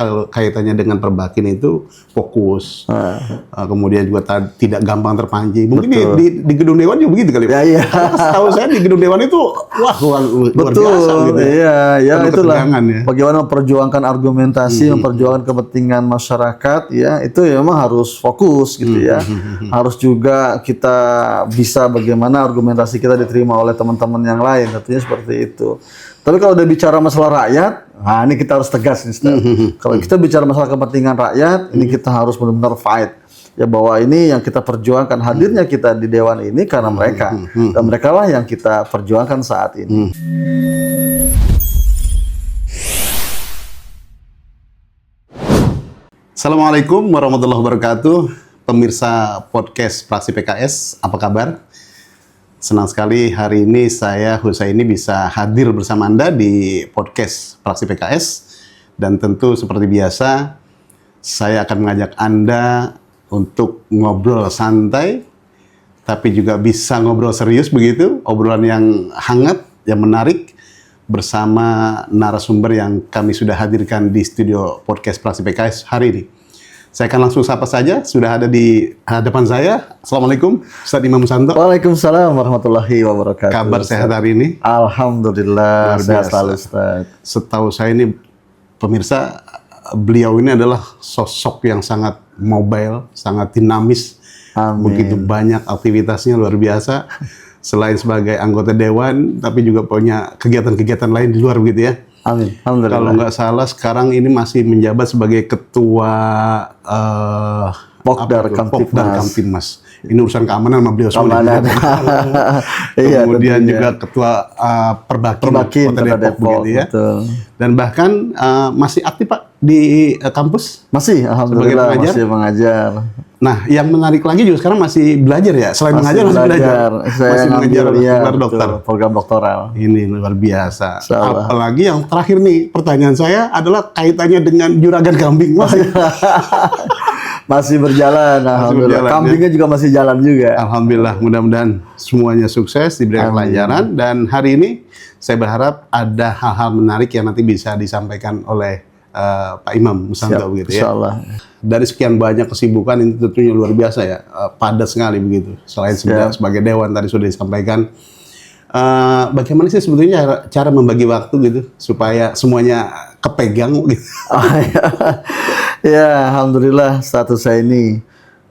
kalau kaitannya dengan perbakin itu fokus, kemudian juga tidak gampang terpancing. Mungkin di gedung dewan juga begitu kali. Ya, iya. Karena setahu saya di gedung dewan itu luar biasa gitu. Ya itulah. Ya. Bagaimana memperjuangkan argumentasi, memperjuangkan kepentingan masyarakat, ya itu ya memang harus fokus gitu ya. Harus juga kita bisa bagaimana argumentasi kita diterima oleh teman-teman yang lain, tentunya seperti itu. Tapi kalau udah bicara masalah rakyat, nah ini kita harus tegas nih, Ustaz. Kalau kita bicara masalah kepentingan rakyat, ini kita harus benar-benar fight. Ya bahwa ini yang kita perjuangkan, hadirnya kita di Dewan ini karena mereka. Dan mereka lah yang kita perjuangkan saat ini. Assalamualaikum warahmatullahi wabarakatuh. Pemirsa podcast Fraksi PKS, apa kabar? Senang sekali hari ini saya Husaini bisa hadir bersama Anda di podcast Fraksi PKS. Dan tentu seperti biasa, saya akan mengajak Anda untuk ngobrol santai, tapi juga bisa ngobrol serius begitu, obrolan yang hangat, yang menarik, bersama narasumber yang kami sudah hadirkan di studio podcast Fraksi PKS hari ini. Saya akan langsung sapa saja, sudah ada di hadapan saya. Assalamualaikum, Ustaz Imam Musanto. Waalaikumsalam warahmatullahi wabarakatuh. Kabar sehat hari ini? Alhamdulillah, sehat selalu, Ustaz. Setahu saya ini, pemirsa, beliau ini adalah sosok yang sangat mobile, sangat dinamis. Amin. Begitu banyak aktivitasnya, luar biasa. Selain sebagai anggota Dewan, tapi juga punya kegiatan-kegiatan lain di luar begitu ya. Amin. Alhamdulillah. Kalau nggak salah sekarang ini masih menjabat sebagai ketua Pokdar Kamtibmas. Ini urusan keamanan sama beliau Keamanan. Iya, kemudian juga ketua Perbakin Kota Depok begitu ya. Betul. Dan bahkan masih aktif Pak di kampus? Masih, alhamdulillah masih mengajar. Nah, yang menarik lagi juga sekarang masih belajar ya. Selain mengajar masih belajar. Saya masih mengajar gelar dokter. Program doktoral. Ini luar biasa. Salah. Apalagi yang terakhir nih, pertanyaan saya adalah kaitannya dengan juragan kambing. Masih berjalan, alhamdulillah. Kambingnya juga masih jalan juga. Alhamdulillah, mudah-mudahan semuanya sukses, diberikan pelajaran. Dan hari ini saya berharap ada hal-hal menarik yang nanti bisa disampaikan oleh Pak Imam Musanto begitu ya. Insyaallah. Dari sekian banyak kesibukan ini tentunya luar biasa ya, padat sekali begitu. Selain sebagai Dewan tadi sudah disampaikan, bagaimana sih sebetulnya cara membagi waktu gitu supaya semuanya kepegang gitu? Ya, alhamdulillah status saya ini.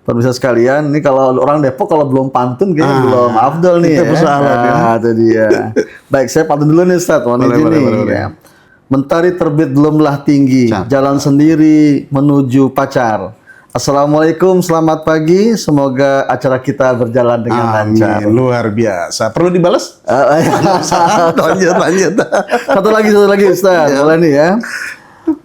Pemirsa sekalian, ini kalau orang Depok kalau belum pantun kayaknya belum afdol nih ya. Nah, itu dia. Baik, saya pantun dulu nih Ustaz. Boleh. Ya. Mentari terbit belumlah tinggi, jalan sendiri menuju pacar. Assalamualaikum, selamat pagi. Semoga acara kita berjalan dengan lancar. Luar biasa. Perlu dibalas? Lanjut. Satu lagi Ustaz. Boleh nih ya.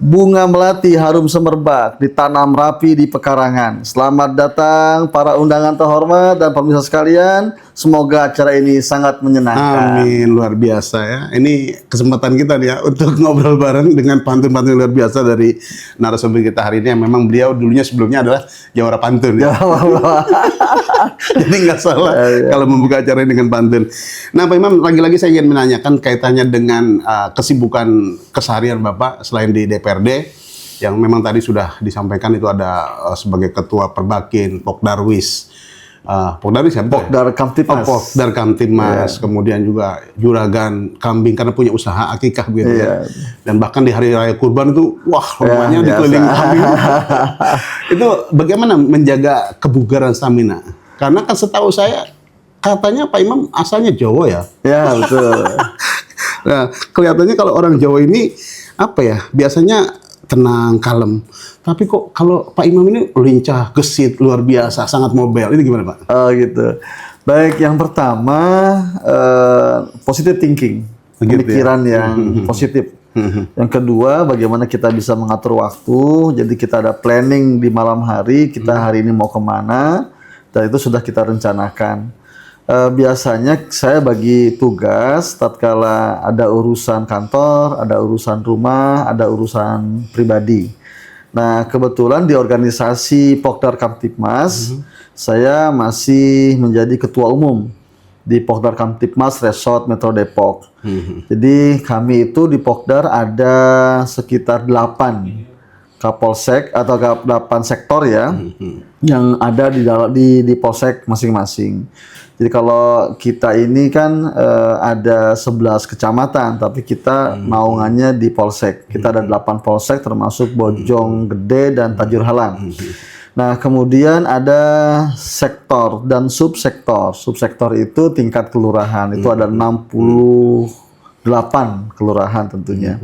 Bunga melati harum semerbak, ditanam rapi di pekarangan. Selamat datang para undangan terhormat dan pemirsa sekalian. Semoga acara ini sangat menyenangkan. Amin, luar biasa ya. Ini kesempatan kita nih ya untuk ngobrol bareng dengan pantun-pantun luar biasa dari narasumber kita hari ini. Yang memang beliau dulunya sebelumnya adalah jawara pantun. Ya. Jadi nggak salah kalau membuka acara ini dengan pantun. Nah Pak Imam, lagi-lagi saya ingin menanyakan kaitannya dengan kesibukan keseharian Bapak selain di DPRD yang memang tadi sudah disampaikan itu ada sebagai ketua Perbakin, Pokdarwis. Pokdarwis ya? Pokdar Kamtibmas. Pokdar Kamtibmas, kemudian juga juragan kambing karena punya usaha akikah gitu ya. Dan bahkan di hari raya kurban itu, wah rumahnya dikelilingi kambing. Itu bagaimana menjaga kebugaran stamina? Karena kan setahu saya katanya Pak Imam asalnya Jawa ya. Ya betul. Nah, kelihatannya kalau orang Jawa ini apa ya? Biasanya tenang, kalem. Tapi kok kalau Pak Imam ini lincah, gesit, luar biasa, sangat mobile. Ini gimana Pak? Oh gitu. Baik, yang pertama positive thinking, pemikiran yang positif. Yang kedua, bagaimana kita bisa mengatur waktu. Jadi kita ada planning di malam hari, kita hari ini mau kemana, dan itu sudah kita rencanakan. Biasanya saya bagi tugas tatkala ada urusan kantor, ada urusan rumah, ada urusan pribadi. Nah, kebetulan di organisasi Pokdar Kamtibmas, saya masih menjadi ketua umum di Pokdar Kamtibmas Resort Metro Depok. Jadi kami itu di Pokdar ada sekitar 8 Kapolsek atau Kapdapan sektor ya, yang ada di polsek masing-masing. Jadi kalau kita ini kan ada 11 kecamatan, tapi kita naungannya di polsek. Kita ada 8 polsek termasuk Bojonggede dan Tajur Halang. Nah, kemudian ada sektor dan subsektor. Subsektor itu tingkat kelurahan. Itu ada 68 kelurahan tentunya.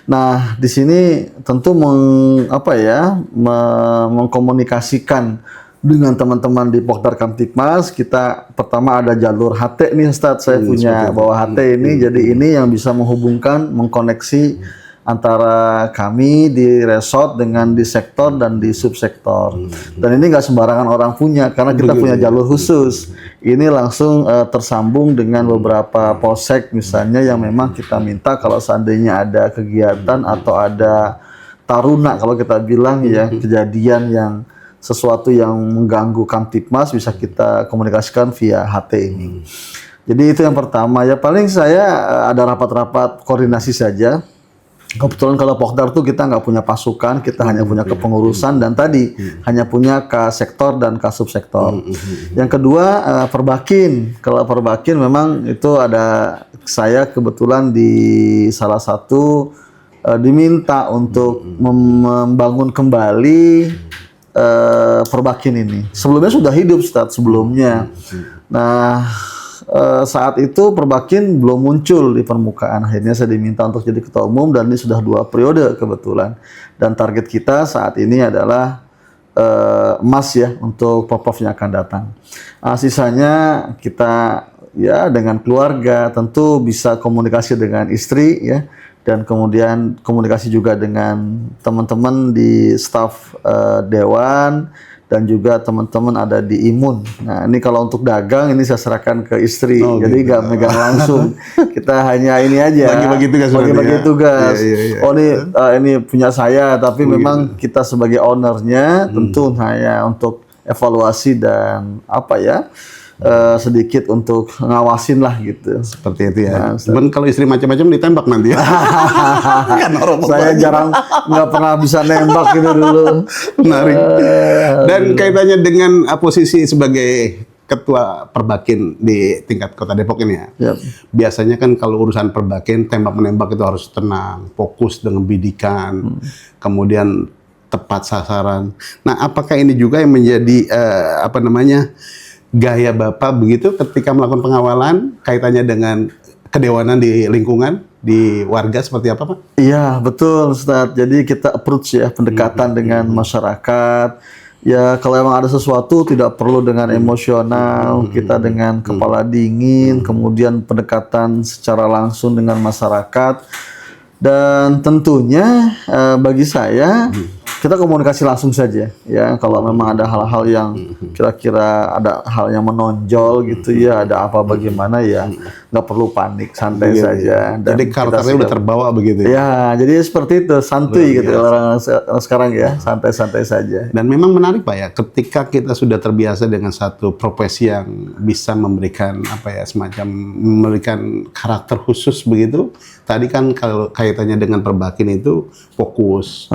Nah, di sini tentu mengkomunikasikan dengan teman-teman di Pokdar Kamtipmas. Kita pertama ada jalur HT nih Ustadz, saya punya bahwa HT ini jadi ini yang bisa menghubungkan, mengkoneksi antara kami di resort dengan di sektor dan di subsektor. Dan ini nggak sembarangan orang punya, karena kita punya jalur khusus. Ini langsung tersambung dengan beberapa polsek misalnya yang memang kita minta kalau seandainya ada kegiatan atau ada taruna, kalau kita bilang ya, kejadian yang sesuatu yang mengganggu Kamtipmas bisa kita komunikasikan via HT ini. Jadi itu yang pertama ya, paling saya ada rapat-rapat koordinasi saja. Kebetulan kalau Pokdar tuh kita nggak punya pasukan, kita hanya punya kepengurusan dan tadi hanya punya sektor dan subsektor. Yang kedua Perbakin. Kalau Perbakin memang itu ada saya kebetulan di salah satu diminta untuk membangun kembali Perbakin ini. Sebelumnya sudah hidup Ustadz sebelumnya. Nah, saat itu Perbakin belum muncul di permukaan. Akhirnya saya diminta untuk jadi ketua umum dan ini sudah 2 periode kebetulan. Dan target kita saat ini adalah emas ya untuk Porprov yang akan datang. Sisanya kita ya dengan keluarga tentu bisa komunikasi dengan istri ya. Dan kemudian komunikasi juga dengan teman-teman di staf Dewan dan juga teman-teman ada di Imun. Nah ini kalau untuk dagang ini saya serahkan ke istri, jadi nggak megang langsung. Kita hanya ini aja, bagi-bagi tugas. Oh ini punya saya, tapi memang kita sebagai ownernya tentu hanya untuk evaluasi dan sedikit untuk ngawasin lah gitu. Seperti itu ya. Cuman kalau istri macam-macam ditembak nanti ya. Saya jarang, nggak pernah bisa nembak gitu dulu. Menarik. Dan kaitannya dengan posisi sebagai ketua Perbakin di tingkat Kota Depok ini ya. Biasanya kan kalau urusan Perbakin tembak-menembak itu harus tenang, fokus dengan bidikan, kemudian tepat sasaran. Nah, apakah ini juga yang menjadi gaya Bapak begitu ketika melakukan pengawalan kaitannya dengan kedewanan di lingkungan, di warga seperti apa Pak? Iya betul Ustadz, jadi kita approach ya pendekatan dengan masyarakat. Ya kalau emang ada sesuatu tidak perlu dengan emosional, kita dengan kepala dingin, kemudian pendekatan secara langsung dengan masyarakat. Dan tentunya bagi saya kita komunikasi langsung saja ya, kalau memang ada hal-hal yang kira-kira ada hal yang menonjol gitu ya, ada apa bagaimana ya nggak perlu panik, santai saja. Dan jadi karakternya udah terbawa begitu ya, jadi seperti itu, santuy gitu orang sekarang ya, santai-santai saja. Dan memang menarik Pak ya, ketika kita sudah terbiasa dengan satu profesi yang bisa memberikan semacam memberikan karakter khusus begitu. Tadi kan kalau kaitannya dengan Perbakin itu fokus,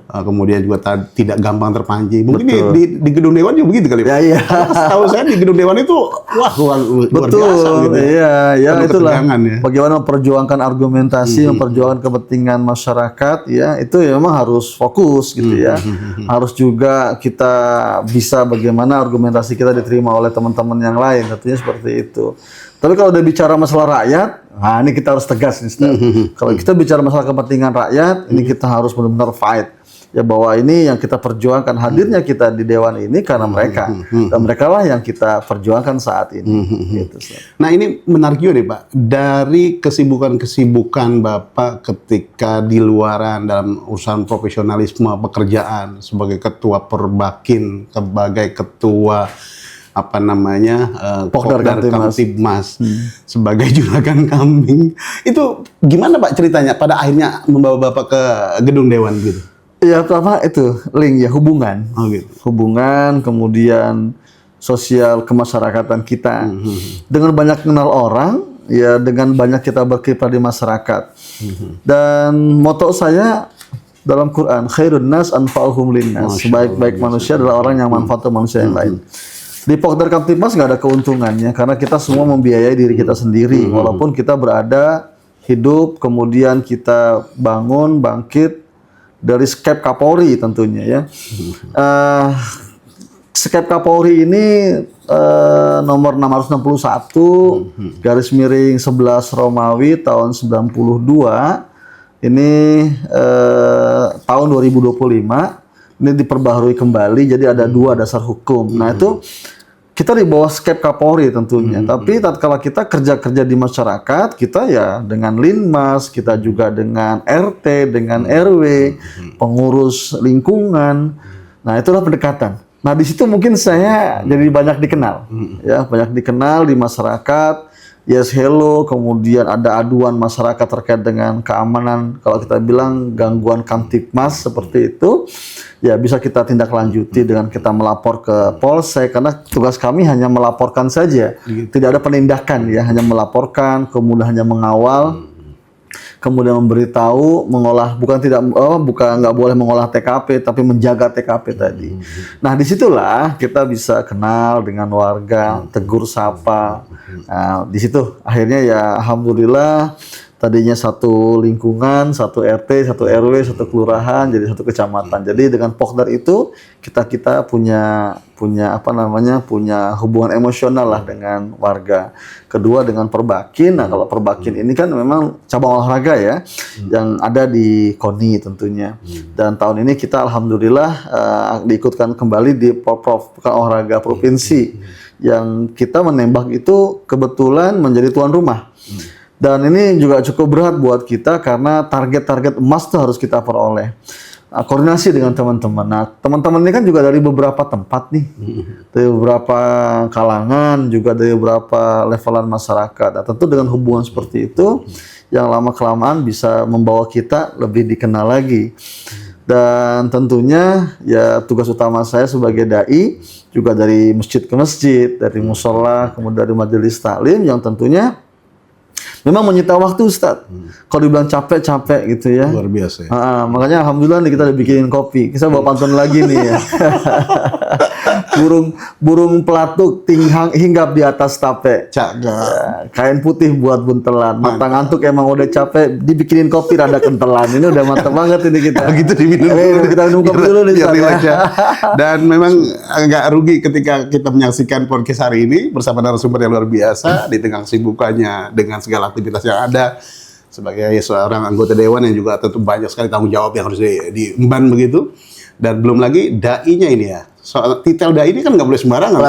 kemudian juga tidak gampang terpancing. Mungkin di gedung Dewan juga begitu kali. Iya. Setahu saya di gedung Dewan itu luar biasa gitu. Ya itulah. Ya. Bagaimana memperjuangkan argumentasi, memperjuangkan kepentingan masyarakat ya, itu ya memang harus fokus gitu ya. Harus juga kita bisa bagaimana argumentasi kita diterima oleh teman-teman yang lain, tentunya seperti itu. Tapi kalau udah bicara masalah rakyat, nah ini kita harus tegas nih, kalau kita bicara masalah kepentingan rakyat, ini kita harus benar-benar fight. Ya bahwa ini yang kita perjuangkan, hadirnya kita di Dewan ini karena mereka. Dan mereka lah yang kita perjuangkan saat ini. Gitu, nah ini menarik juga nih Pak, dari kesibukan-kesibukan Bapak ketika di luaran dalam urusan profesionalisme pekerjaan, sebagai ketua Perbakin, sebagai ketua Pokdar Kamtipmas, sebagai juragan kambing. Itu gimana Pak ceritanya pada akhirnya membawa Bapak ke gedung Dewan gitu? Ya pertama itu link ya, hubungan. Gitu. Hubungan, kemudian sosial kemasyarakatan kita. Dengan banyak kenal orang, ya dengan banyak kita berkiprah di masyarakat. Dan moto saya dalam Quran, khairun nas anfa'uhum linnas. Sebaik-baik manusia adalah orang yang manfaat untuk manusia yang lain. Di Pokdar Kamtibmas nggak ada keuntungannya karena kita semua membiayai diri kita sendiri. Walaupun kita berada, hidup, kemudian kita bangun, bangkit dari Skep Kapolri tentunya ya. Skep Kapolri ini nomor 661 garis miring 11 Romawi tahun 92 ini tahun 2025 ini diperbaharui kembali jadi ada 2 dasar hukum. Nah itu kita di bawah Skep Kapolri tentunya. Tapi tatkala kita kerja-kerja di masyarakat, kita ya dengan Linmas, kita juga dengan RT, dengan RW, pengurus lingkungan. Nah itulah pendekatan. Nah di situ mungkin saya jadi banyak dikenal, ya banyak dikenal di masyarakat. Yes hello, kemudian ada aduan masyarakat terkait dengan keamanan. Kalau kita bilang gangguan Kamtibmas seperti itu, ya bisa kita tindak lanjuti dengan kita melapor ke Polsek karena tugas kami hanya melaporkan saja, tidak ada penindakan ya, hanya melaporkan, kemudian hanya mengawal. Kemudian memberitahu, mengolah, bukan nggak boleh mengolah TKP, tapi menjaga TKP tadi. Nah disitulah kita bisa kenal dengan warga, tegur sapa. Nah di situ akhirnya ya alhamdulillah tadinya satu lingkungan, satu RT, satu RW, satu kelurahan, jadi satu kecamatan. Jadi dengan Pokdar itu kita punya hubungan emosional lah dengan warga. Kedua dengan Perbakin. Nah kalau Perbakin ini kan memang cabang olahraga ya, yang ada di KONI tentunya. Dan tahun ini kita alhamdulillah diikutkan kembali di Porprov, Pekan Olahraga Provinsi, yang kita menembak itu kebetulan menjadi tuan rumah. Dan ini juga cukup berat buat kita karena target-target emas itu harus kita peroleh. Koordinasi dengan teman-teman. Nah, teman-teman ini kan juga dari beberapa tempat nih. Dari beberapa kalangan, juga dari beberapa levelan masyarakat. Nah, tentu dengan hubungan seperti itu, yang lama-kelamaan bisa membawa kita lebih dikenal lagi. Dan tentunya ya tugas utama saya sebagai dai juga dari masjid ke masjid, dari musola, kemudian dari majelis taklim yang tentunya memang menyita waktu Ustadz. Kalau dibilang capek-capek gitu ya. Luar biasa ya. Makanya alhamdulillah nih kita udah bikinin kopi. Kita bawa pantun lagi nih ya. burung pelatuk hinggap di atas tape. Ya, kain putih buat buntelan. Mata ngantuk emang udah capek, dibikinin kopi rada kentelan. Ini udah mantap banget ini kita. Begitu diminum dulu. Kita minum kopi dulu nih. Dan memang agak rugi ketika kita menyaksikan podcast hari ini bersama narasumber yang luar biasa di tengah kesibukannya dengan segala aktivitas yang ada sebagai seorang anggota dewan yang juga tentu banyak sekali tanggung jawab yang harus diemban begitu, dan belum lagi dai-nya ini ya. Soal titel dai ini kan nggak boleh sembarangan,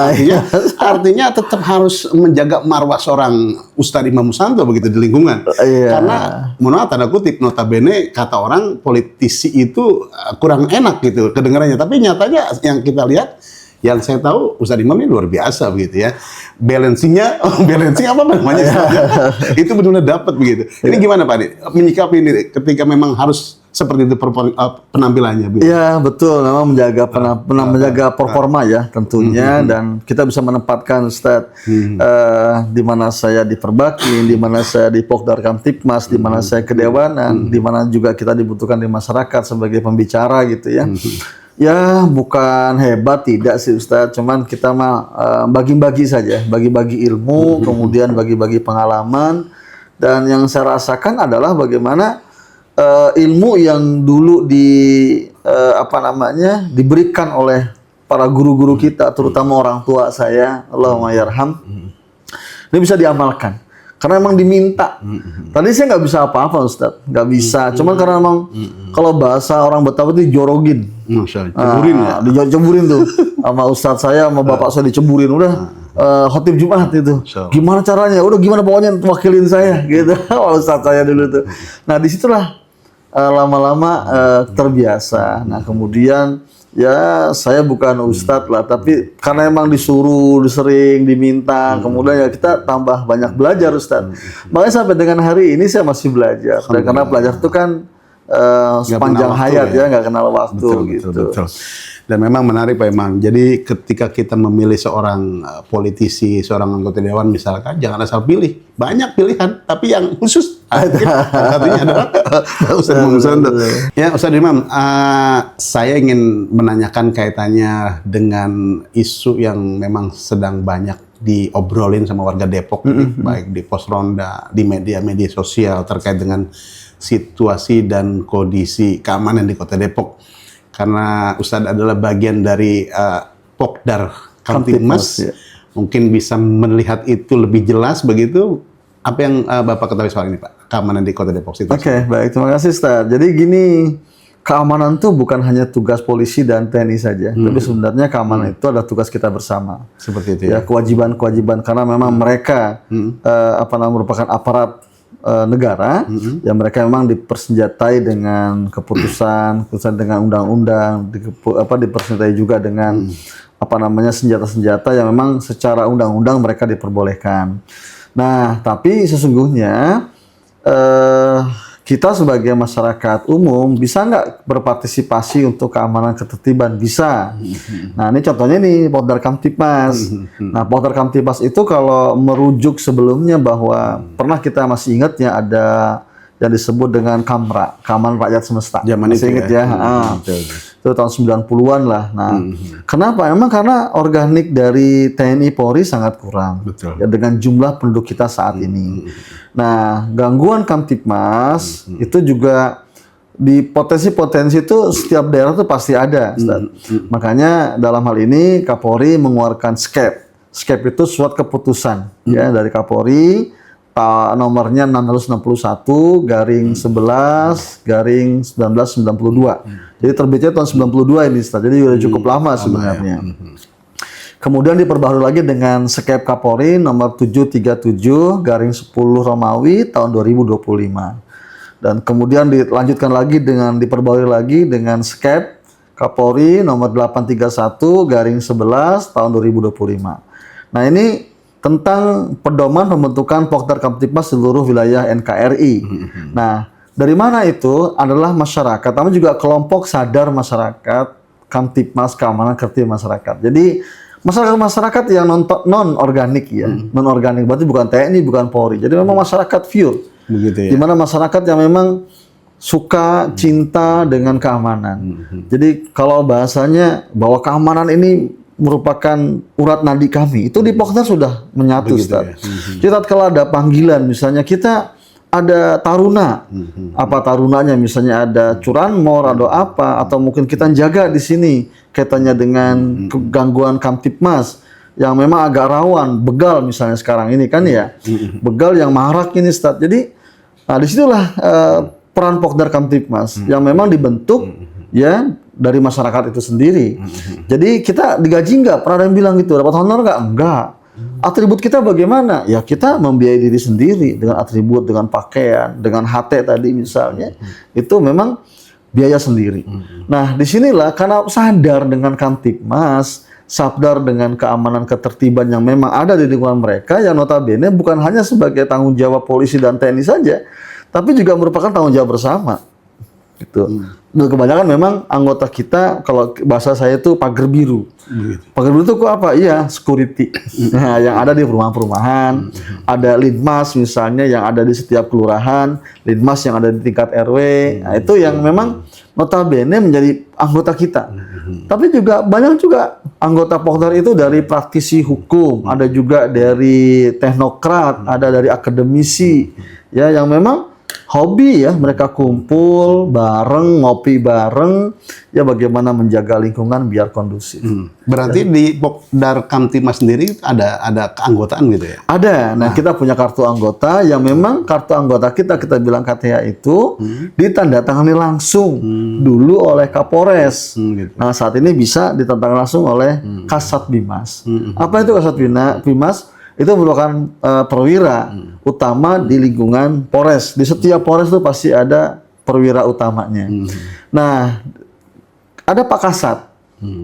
artinya tetap harus menjaga marwah seorang Ustadz Imam Musanto begitu di lingkungan. Karena mohon maaf tanda kutip notabene kata orang politisi itu kurang enak gitu kedengarannya, tapi nyatanya yang kita lihat, yang saya tahu Ustadz Imam ini luar biasa begitu ya. Balancing apa namanya? Itu benar-benar dapat begitu. Ini gimana Pak Adi? Menyikapi ini ketika memang harus seperti itu penampilannya. Iya betul, memang menjaga performa ya tentunya, dan kita bisa menempatkan Ustadz di mana saya di Perbakin, di mana saya di Pokdar Kamtibmas, di mana saya kedewanan, di mana juga kita dibutuhkan di masyarakat sebagai pembicara gitu ya. Ya bukan hebat tidak sih Ustadz, cuman kita mah bagi-bagi saja, bagi-bagi ilmu, kemudian bagi-bagi pengalaman, dan yang saya rasakan adalah bagaimana ilmu yang dulu diberikan oleh para guru-guru kita, terutama orang tua saya, Allahumma yarham, ini bisa diamalkan. Karena emang diminta. Tadi saya nggak bisa apa-apa Ustadz, nggak bisa. Cuman karena emang kalau bahasa orang Betawi itu dijorogin. Ceburin ya? Diceburin tuh. Sama Ustadz saya, sama bapak saya diceburin. Udah khotib Jumat itu. Gimana caranya? Udah gimana pokoknya wakilin saya gitu. Ustadz saya dulu tuh. Nah disitulah lama-lama terbiasa. Nah kemudian ya saya bukan ustadz lah, tapi karena emang disuruh, sering diminta, kemudian ya kita tambah banyak belajar Ustadz. Makanya sampai dengan hari ini saya masih belajar. Dan karena belajar itu kan sepanjang hayat ya, nggak kenal waktu gitu. Betul. Dan memang menarik Pak Imam. Jadi ketika kita memilih seorang politisi, seorang anggota dewan misalkan, jangan asal pilih. Banyak pilihan, tapi yang khusus Satunya adalah Ustadz Imam Susanto. Ya Ustadz Imam, saya ingin menanyakan kaitannya dengan isu yang memang sedang banyak diobrolin sama warga Depok, baik di pos ronda, di media-media sosial terkait dengan situasi dan kondisi keamanan di Kota Depok. Karena Ustadz adalah bagian dari Pokdar Kamtibmas, ya. Mungkin bisa melihat itu lebih jelas begitu. Apa yang Bapak ketahui soal ini, Pak? Keamanan di Kota Depok situ. Oke, baik. Terima kasih, Ustaz. Jadi gini, keamanan itu bukan hanya tugas polisi dan TNI saja, tapi sebenarnya keamanan itu adalah tugas kita bersama. Seperti itu ya. Kewajiban-kewajiban karena memang mereka merupakan aparat negara, yang mereka memang dipersenjatai dengan keputusan dengan undang-undang, dipersenjatai juga dengan senjata-senjata yang memang secara undang-undang mereka diperbolehkan. Nah, tapi sesungguhnya kita sebagai masyarakat umum bisa nggak berpartisipasi untuk keamanan ketertiban? Bisa. Nah, ini contohnya nih Pokdar Kamtibmas. Nah, Pokdar Kamtibmas itu kalau merujuk sebelumnya bahwa pernah kita masih ingat ya ada yang disebut dengan KAMRA, Keamanan Rakyat Semesta. Zaman masih itu ingat ya? Itu tahun 90-an lah. Nah, kenapa? Emang karena organik dari TNI Polri sangat kurang. Betul. Ya, dengan jumlah penduduk kita saat ini. Nah, gangguan Kamtibmas itu juga di potensi-potensi itu setiap daerah itu pasti ada. Makanya dalam hal ini Kapolri mengeluarkan SCAP. SCAP itu surat keputusan ya dari Kapolri. Nomornya 661/11/1992. Jadi terbitnya tahun 92 ini, Ustaz. Jadi udah cukup lama sebenarnya. Kemudian diperbaharui lagi dengan SCAP Kapolri nomor 737/10 Romawi tahun 2025. Dan kemudian dilanjutkan lagi diperbaharui lagi dengan SCAP Kapolri nomor 831/11 tahun 2025. Nah, ini tentang pedoman pembentukan Pokdar Kamtibmas seluruh wilayah NKRI. Nah, dari mana itu adalah masyarakat, tapi juga kelompok sadar masyarakat Kamtibmas, keamanan ketertiban masyarakat. Jadi masyarakat yang non-organik ya, non-organik berarti bukan TNI, bukan Polri. Jadi memang masyarakat pure. Begitu ya. Di mana masyarakat yang memang suka, cinta dengan keamanan. Jadi kalau bahasanya bahwa keamanan ini merupakan urat nadi kami, itu di Pokdar sudah menyatu, Ustaz. Kita kalau ada panggilan, misalnya kita ada taruna, apa tarunanya, misalnya ada curanmor, ada apa, atau mungkin kita jaga di sini kaitannya dengan gangguan Kamtibmas yang memang agak rawan, begal misalnya sekarang ini kan ya, begal yang marak ini, Ustaz. Jadi, nah disitulah peran Pokdar Kamtibmas yang memang dibentuk ya dari masyarakat itu sendiri. Jadi kita digaji nggak? Pernah ada yang bilang gitu, dapat honor nggak? Enggak. Atribut kita bagaimana? Ya kita membiayai diri sendiri dengan atribut, dengan pakaian, dengan HT tadi misalnya. Itu memang biaya sendiri. Nah, disinilah karena sadar dengan Kamtibmas, sadar dengan keamanan ketertiban yang memang ada di lingkungan mereka, yang notabene bukan hanya sebagai tanggung jawab polisi dan TNI saja, tapi juga merupakan tanggung jawab bersama. Gitu. Dan kebanyakan memang anggota kita, kalau bahasa saya itu pagar biru. Pagar biru itu kok apa? Iya, security. Nah, yang ada di perumahan-perumahan, ada linmas misalnya yang ada di setiap kelurahan, linmas yang ada di tingkat RW. Nah, itu yang memang notabene menjadi anggota kita. Tapi juga banyak juga anggota Pokdar itu dari praktisi hukum, ada juga dari teknokrat, ada dari akademisi, ya yang memang hobi ya, mereka kumpul bareng, ngopi bareng, ya bagaimana menjaga lingkungan biar kondusif. Berarti di Pokdar Kamtibmas sendiri ada keanggotaan gitu ya? Ada. Nah, kita punya kartu anggota yang memang kartu anggota kita bilang KTA itu ditandatangani langsung dulu oleh Kapolres. Gitu. Nah, saat ini bisa ditandatangani langsung oleh Kasat Bimas. Apa itu Kasat Bimas? Itu merupakan perwira utama di lingkungan Polres. Di setiap Polres itu pasti ada perwira utamanya. Nah, ada Pak Kasat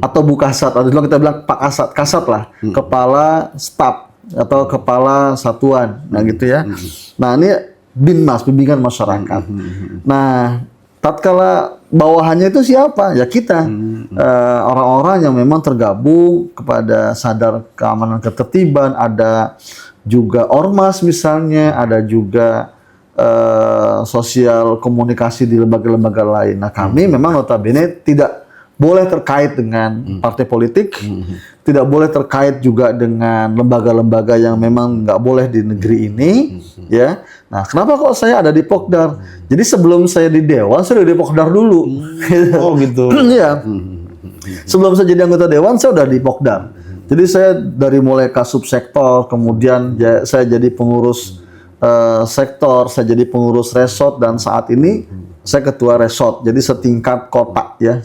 atau Bu Kasat, atau kita bilang Pak Kasat, Kasat lah, kepala staf atau kepala satuan, nah gitu ya. Nah, ini Binmas, bimbingan masyarakat. Nah, tatkala bawahannya itu siapa? Ya kita, orang-orang yang memang tergabung kepada sadar keamanan ketertiban, ada juga ormas misalnya, ada juga sosial komunikasi di lembaga-lembaga lain. Nah, kami memang notabene tidak boleh terkait dengan partai politik, tidak boleh terkait juga dengan lembaga-lembaga yang memang nggak boleh di negeri ini, ya. Nah, kenapa kok saya ada di Pokdar? Jadi sebelum saya di Dewan, saya udah di Pokdar dulu. Oh gitu. Iya. Sebelum saya jadi anggota Dewan, saya udah di Pokdar. Jadi saya dari mulai subsektor, kemudian saya jadi pengurus sektor, saya jadi pengurus resort, dan saat ini saya ketua resort. Jadi setingkat kota ya,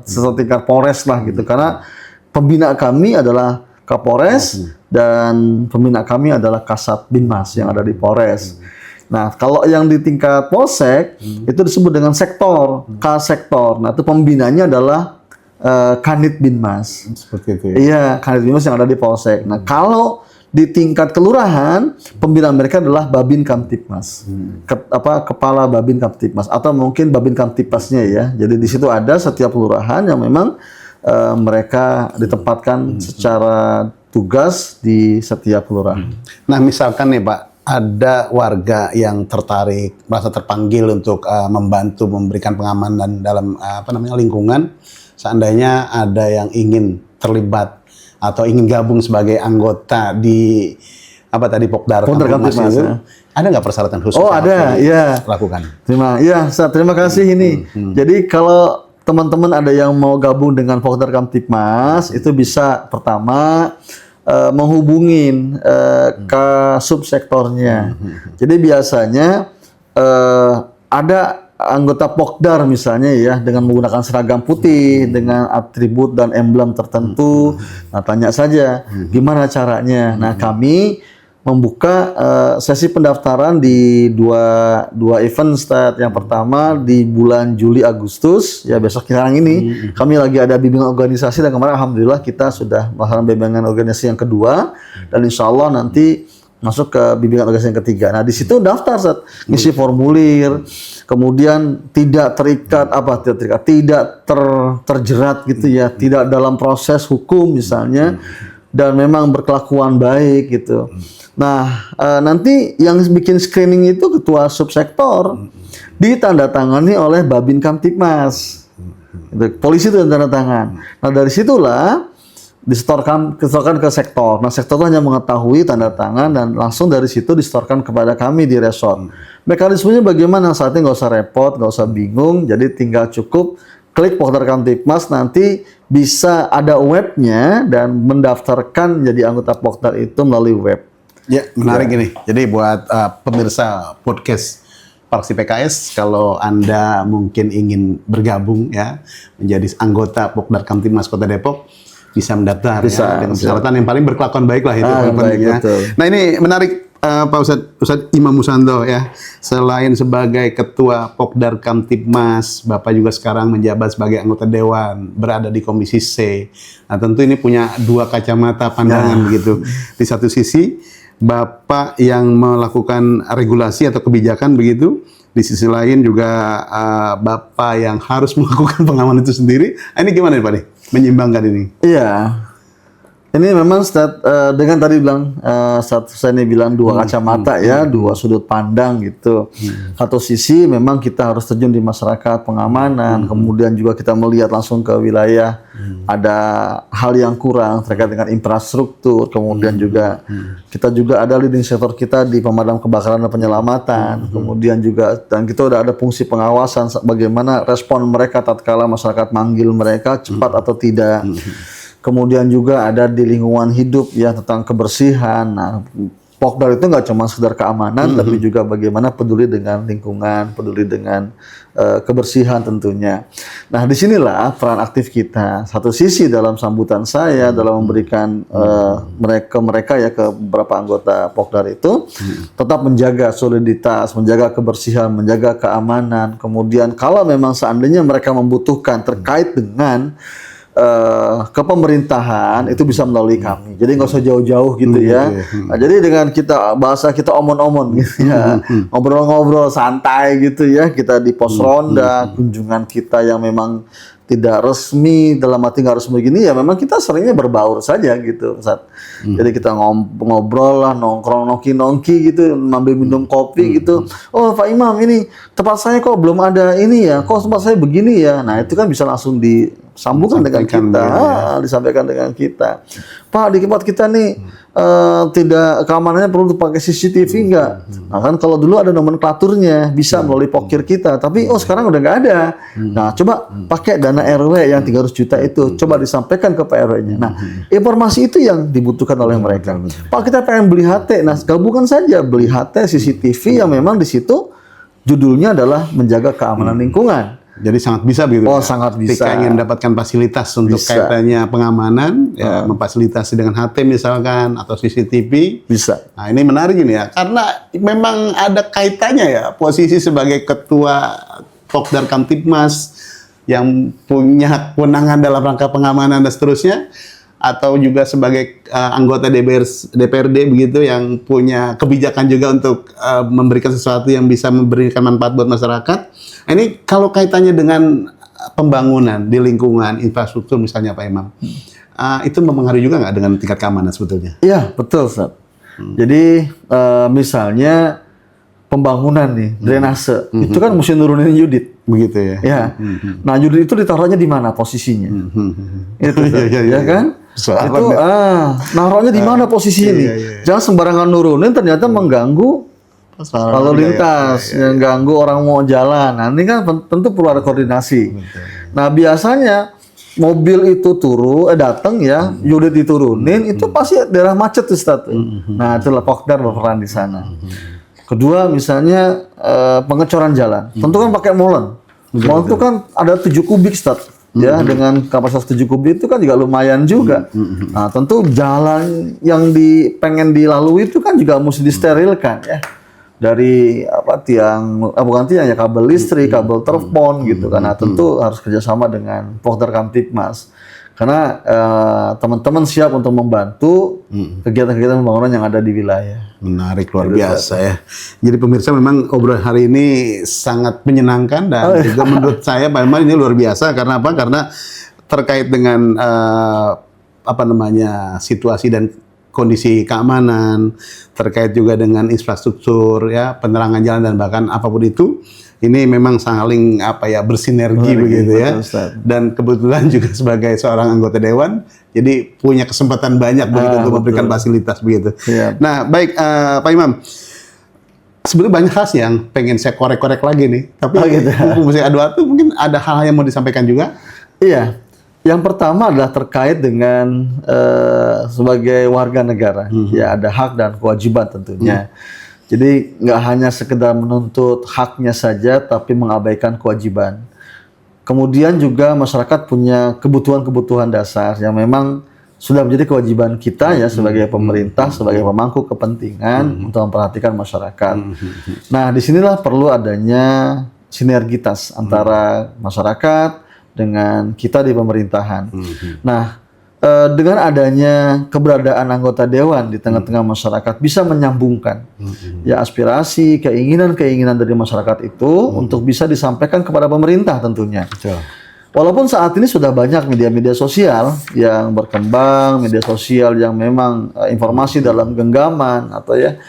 setingkat Polres lah gitu. Karena pembina kami adalah Kapolres dan pembina kami adalah Kasat Binmas yang ada di Polres. Nah, kalau yang di tingkat Polsek itu disebut dengan sektor, K-sektor. Nah, itu pembinanya adalah Kanit Binmas. Seperti itu ya. Iya, Kanit Binmas yang ada di Polsek. Nah, kalau di tingkat kelurahan, pembina mereka adalah Babin Kamtipmas, kepala Babin Kamtipmas, atau mungkin Babin Kamtipmasnya ya. Jadi di situ ada setiap kelurahan yang memang mereka ditempatkan secara tugas di setiap kelurahan. Nah, misalkan nih Pak, ada warga yang tertarik, merasa terpanggil untuk membantu memberikan pengamanan dalam lingkungan. Seandainya ada yang ingin terlibat atau ingin gabung sebagai anggota di Pokdar Kamtipmas itu, ada nggak persyaratan khusus? Oh, ada, iya. Lakukan. Terima kasih ini. Jadi kalau teman-teman ada yang mau gabung dengan Pokdar Kamtipmas, itu bisa pertama menghubungin ke subsektornya. Jadi biasanya ada anggota Pokdar misalnya ya, dengan menggunakan seragam putih dengan atribut dan emblem tertentu. Nah, tanya saja gimana caranya. Nah, kami membuka sesi pendaftaran di dua event start. Yang pertama di bulan Juli Agustus ya, besok sekarang ini kami lagi ada bimbingan organisasi, dan kemarin alhamdulillah kita sudah melaksanakan bimbingan organisasi yang kedua, dan insya Allah nanti masuk ke bimbingan organisasi yang ketiga. Nah, di situ daftar, ngisi formulir, kemudian tidak terjerat gitu ya, tidak dalam proses hukum misalnya, dan memang berkelakuan baik gitu. Nah, nanti yang bikin screening itu ketua subsektor, ditandatangani oleh Babin Kamtipmas. Polisi itu yang tanda tangan. Nah, dari situlah disetorkan ke sektor. Nah, sektor itu hanya mengetahui tanda tangan, dan langsung dari situ disetorkan kepada kami di resort. Mekanismenya bagaimana? Saatnya nggak usah repot, nggak usah bingung. Jadi tinggal cukup klik Pokdar Kamtipmas, nanti bisa ada webnya, dan mendaftarkan menjadi anggota Pokdar itu melalui web. Ya, menarik ini. Jadi buat pemirsa podcast Fraksi PKS, kalau Anda mungkin ingin bergabung ya menjadi anggota Pokdar Kamtipmas Kota Depok, bisa mendaftar ya, dengan persyaratan yang paling berkelakuan baik lah itu. Baik, ya. betul. Nah, ini menarik Pak Ustadz Imam Musanto ya. Selain sebagai ketua Pokdar Kamtipmas, Bapak juga sekarang menjabat sebagai anggota dewan, berada di Komisi C. Nah, tentu ini punya dua kacamata pandangan begitu. Di satu sisi Bapak yang melakukan regulasi atau kebijakan begitu, di sisi lain juga Bapak yang harus melakukan pengamanan itu sendiri. Ini gimana nih Pak nih, menyimbangkan ini? Iya, ini memang dengan tadi bilang saya bilang dua kacamata ya, dua sudut pandang gitu. Satu sisi memang kita harus terjun di masyarakat pengamanan, kemudian juga kita melihat langsung ke wilayah, ada hal yang kurang terkait dengan infrastruktur, kemudian juga kita juga ada leading sektor kita di pemadam kebakaran dan penyelamatan, kemudian juga, dan kita udah ada fungsi pengawasan bagaimana respon mereka tatkala masyarakat manggil mereka cepat atau tidak. Kemudian juga ada di lingkungan hidup ya, tentang kebersihan. Nah, Pokdar itu nggak cuma sekedar keamanan, tapi juga bagaimana peduli dengan lingkungan, peduli dengan kebersihan tentunya. Nah, disinilah peran aktif kita. Satu sisi dalam sambutan saya dalam memberikan mereka ya, ke beberapa anggota Pokdar itu tetap menjaga soliditas, menjaga kebersihan, menjaga keamanan. Kemudian kalau memang seandainya mereka membutuhkan terkait dengan kepemerintahan, itu bisa melalui kami. Jadi nggak usah jauh-jauh gitu ya. Nah, jadi dengan bahasa kita omon-omon gitu ya, ngobrol-ngobrol santai gitu ya. Kita di pos ronda, kunjungan kita yang memang tidak resmi, dalam arti nggak resmi gini, ya memang kita seringnya berbaur saja gitu, Ustaz. Jadi kita ngobrol lah, nongkrong, nongki gitu, ambil minum kopi gitu. Oh Pak Imam, ini tempat saya kok belum ada ini ya, kok tempat saya begini ya. Nah itu kan bisa langsung disambungkan dengan kita, disampaikan dengan kita. Pak, di tempat kita nih tidak keamanannya perlu pakai CCTV nggak? Nah kan kalau dulu ada nomenklaturnya bisa melalui pokir kita, tapi sekarang udah nggak ada. Nah coba pakai dana RW yang 300 juta itu, coba disampaikan ke Pak RW-nya. Nah informasi itu yang dibutuhkan oleh mereka. Pak kita pengen beli HT, nah gabungkan saja beli HT CCTV yang memang di situ judulnya adalah menjaga keamanan lingkungan. Jadi sangat bisa begitu. Oh, sangat bisa. Ketika ingin mendapatkan fasilitas untuk kaitannya pengamanan, ya memfasilitasi dengan HT misalkan atau CCTV. Bisa. Nah, ini menarik ini ya, karena memang ada kaitannya ya posisi sebagai ketua Pokdar Kamtibmas yang punya kewenangan dalam rangka pengamanan dan seterusnya, atau juga sebagai anggota DPRD begitu yang punya kebijakan juga untuk memberikan sesuatu yang bisa memberikan manfaat buat masyarakat. Ini kalau kaitannya dengan pembangunan di lingkungan infrastruktur misalnya Pak Imam, itu mempengaruhi juga nggak dengan tingkat keamanan sebetulnya? Iya betul, Ustaz. Jadi misalnya pembangunan nih drainase, itu kan mesti nurunin yudit, begitu ya? Ya. Nah yudit itu ditaruhnya di mana posisinya? Itu, ya kan? Itu naruhnya di mana posisinya nih? Jangan sembarangan nurunin, ternyata mengganggu lalu lintas, mengganggu orang mau jalan. Nah, ini kan tentu perlu ada koordinasi. Nah, biasanya mobil itu datang ya, unit diturunin, itu pasti daerah macet tuh, Ustaz. Nah, itulah Pokdar berperan di sana. Kedua, misalnya pengecoran jalan. Tentu kan pakai molen. Molen itu kan ada 7 kubik, Ustaz. Ya, dengan kapasitas 7 kubik itu kan juga lumayan juga. Nah, tentu jalan yang pengen dilalui itu kan juga mesti disterilkan ya. Dari bukan tiang ya, kabel listrik, kabel telepon gitu kan. Nah, tentu harus kerjasama dengan Pokdar Kamtibmas karena teman-teman siap untuk membantu kegiatan-kegiatan pembangunan yang ada di wilayah. Menarik, luar biasa ya. Jadi pemirsa, memang obrolan hari ini sangat menyenangkan dan juga menurut saya Pak Imam ini luar biasa. Karena apa? Karena terkait dengan situasi dan kondisi keamanan, terkait juga dengan infrastruktur ya, penerangan jalan dan bahkan apapun itu, ini memang saling bersinergi begitu ya. Ustaz. Dan kebetulan juga sebagai seorang anggota dewan, jadi punya kesempatan banyak begitu untuk memberikan fasilitas begitu. Ya. Nah, baik Pak Imam, sebenarnya banyak hal yang pengen saya korek-korek lagi nih, tapi mumpung saya adu mungkin ada hal-hal yang mau disampaikan juga? Iya. Yang pertama adalah terkait dengan sebagai warga negara, ya ada hak dan kewajiban tentunya. Jadi nggak hanya sekedar menuntut haknya saja, tapi mengabaikan kewajiban. Kemudian juga masyarakat punya kebutuhan-kebutuhan dasar yang memang sudah menjadi kewajiban kita ya sebagai pemerintah, sebagai pemangku kepentingan untuk memperhatikan masyarakat. Nah, disinilah perlu adanya sinergitas antara masyarakat dengan kita di pemerintahan. Nah, dengan adanya keberadaan anggota dewan di tengah-tengah masyarakat bisa menyambungkan ya aspirasi, keinginan-keinginan dari masyarakat itu untuk bisa disampaikan kepada pemerintah tentunya. Betul. Walaupun saat ini sudah banyak media-media sosial yang berkembang, media sosial yang memang informasi dalam genggaman atau ya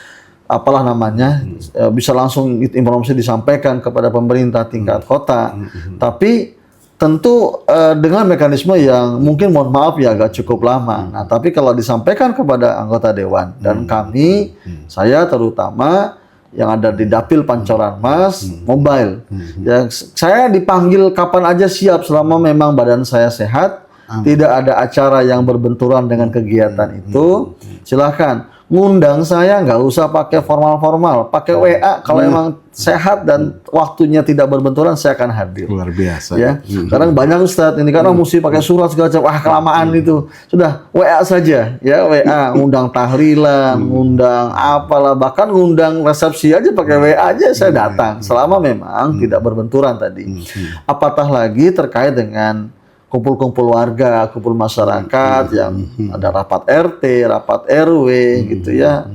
apalah namanya, bisa langsung informasi disampaikan kepada pemerintah tingkat kota. Tapi tentu dengan mekanisme yang mungkin mohon maaf ya agak cukup lama. Nah, tapi kalau disampaikan kepada anggota dewan dan kami, saya terutama yang ada di Dapil Pancoran Mas Mobile, ya saya dipanggil kapan aja siap selama memang badan saya sehat, tidak ada acara yang berbenturan dengan kegiatan itu, silakan. Ngundang saya nggak usah pakai formal-formal, pakai WA kalau emang sehat dan waktunya tidak berbenturan saya akan hadir. Luar biasa. Ya, sekarang banyak Ustadz ini karena mesti pakai surat segala macam, kelamaan itu. Sudah WA saja, ya WA, ngundang tahlilan, ngundang apalah, bahkan ngundang resepsi aja pakai WA aja saya datang, selama memang tidak berbenturan tadi. Apatah lagi terkait dengan kumpul-kumpul warga, kumpul masyarakat yang ada rapat RT, rapat RW gitu ya.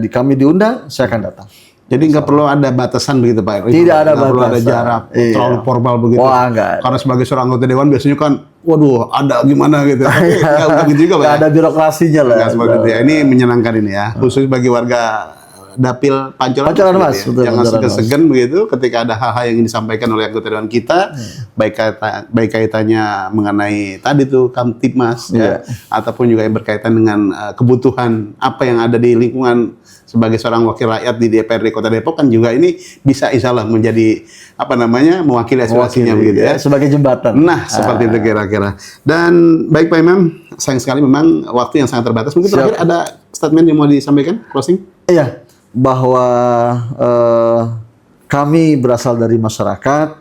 Kami diundang, saya akan datang. Jadi nggak perlu ada batasan begitu Pak? Tidak ada nggak perlu ada batasan. jarak Iya. terlalu formal begitu. Wah, nggak ada. Karena sebagai seorang anggota dewan biasanya kan, waduh ada gimana gitu. Tapi nggak gitu juga Pak. Nggak Ya? ada birokrasinya lah. Nggak seperti itu ya. Ini menyenangkan ini ya, khusus bagi warga Dapil Pancoran. Pancoran, gitu Mas. ya. Betul, Jangan Pancoran, segan-segan begitu ketika ada hal-hal yang ingin disampaikan oleh anggota dewan kita, baik kaitannya mengenai tadi tuh Kamtibmas ya, ataupun juga yang berkaitan dengan kebutuhan apa yang ada di lingkungan sebagai seorang wakil rakyat di DPRD Kota Depok kan juga ini bisa insya Allah menjadi apa namanya mewakili aspirasinya begitu ya. Sebagai jembatan. Nah, seperti itu kira-kira. Dan baik Pak Imam, sayang sekali memang waktu yang sangat terbatas. Mungkin terakhir ada statement yang mau disampaikan, closing? Iya, bahwa kami berasal dari masyarakat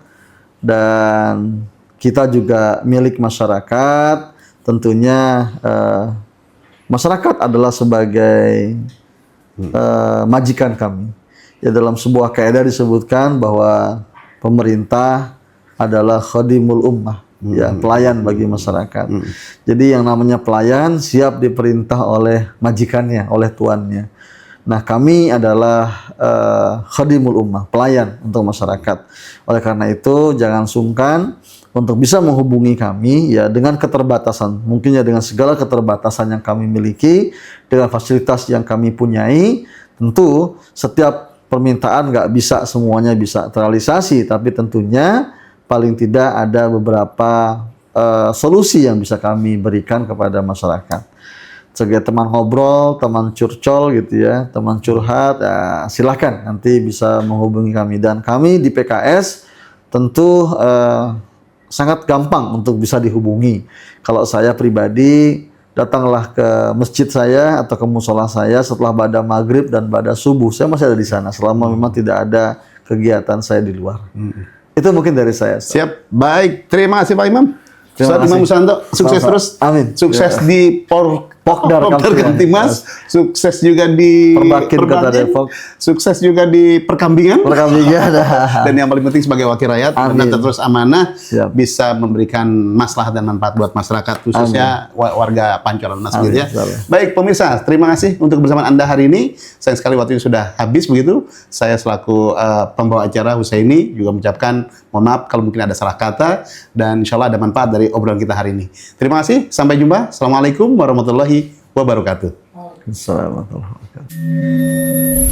dan kita juga milik masyarakat. Tentunya masyarakat adalah sebagai majikan kami. Ya, dalam sebuah kaidah disebutkan bahwa pemerintah adalah khadimul ummah, ya, pelayan bagi masyarakat. Jadi yang namanya pelayan siap diperintah oleh majikannya, oleh tuannya. Nah, kami adalah khadimul ummah, pelayan untuk masyarakat. Oleh karena itu, jangan sungkan untuk bisa menghubungi kami ya dengan keterbatasan, mungkin ya dengan segala keterbatasan yang kami miliki, dengan fasilitas yang kami punyai. Tentu setiap permintaan nggak bisa semuanya bisa terrealisasi, tapi tentunya paling tidak ada beberapa solusi yang bisa kami berikan kepada masyarakat. Sebagai teman ngobrol, teman curcol gitu ya, teman curhat, ya, silakan nanti bisa menghubungi kami. Dan kami di PKS tentu sangat gampang untuk bisa dihubungi. Kalau saya pribadi, datanglah ke masjid saya atau ke musola saya setelah ba'da maghrib dan ba'da subuh. Saya masih ada di sana selama memang tidak ada kegiatan saya di luar. Itu mungkin dari saya. Siap. Baik, terima kasih Pak Imam. Terima Ustaz Imam kasih. Musanto, sukses Sama-sama. terus. Amin. Sukses Ya. di Pokdar Kamtibmas, sukses juga di Perbakin Kota Depok, sukses juga di Perkambingan. Perkambingan. Dan yang paling penting sebagai wakil rakyat, Anda terus amanah, Siap. bisa memberikan maslahat dan manfaat buat masyarakat, khususnya warga Pancoran Mas gitu ya. Baik pemirsa, terima kasih untuk kebersamaan Anda hari ini. Sayang sekali waktunya sudah habis begitu. Saya selaku pembawa acara Husaini juga mengucapkan mohon maaf kalau mungkin ada salah kata, dan insya Allah ada manfaat dari obrolan kita hari ini. Terima kasih, sampai jumpa. Assalamualaikum warahmatullahi wabarakatuh. Assalamualaikum warahmatullahi wabarakatuh.